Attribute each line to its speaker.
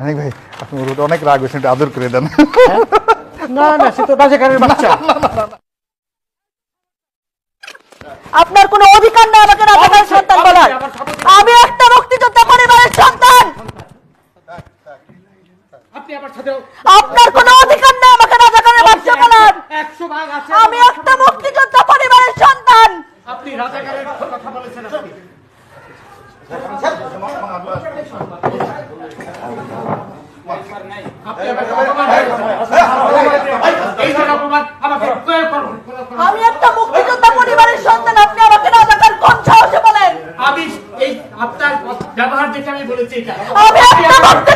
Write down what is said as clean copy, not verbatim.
Speaker 1: অনেক ভাই আপনি ওর অনেক রাগ হয়েছেন, একটু আদর করে দেন।
Speaker 2: না না, সে তো রাজাকারের বাচ্চা।
Speaker 3: আপনার কোনো অধিকার নেই আমাকে রাজাকারের সন্তান বলার। আমি একটা মুক্তিযোদ্ধা পরিবারের সন্তান।
Speaker 2: আপনি আমার সাথে
Speaker 3: আপনার কোনো অধিকার নেই আমাকে রাজাকারের বাচ্চা বলার।
Speaker 2: 100 ভাগ আছে।
Speaker 3: আমি একটা মুক্তিযোদ্ধা পরিবারের সন্তান।
Speaker 2: আপনি রাজাকারের কথা বলেছেন। আপনি
Speaker 3: আমি একটা মুক্তিযোদ্ধা পরিবারের সন্তান, আপনি আমাকে রাজাকার কোন সাহসে বলেন?
Speaker 2: আমি এই আপনার ব্যবহার দেখে আমি বলেছি এটা।
Speaker 3: আমি একটা মুক্তিযোদ্ধা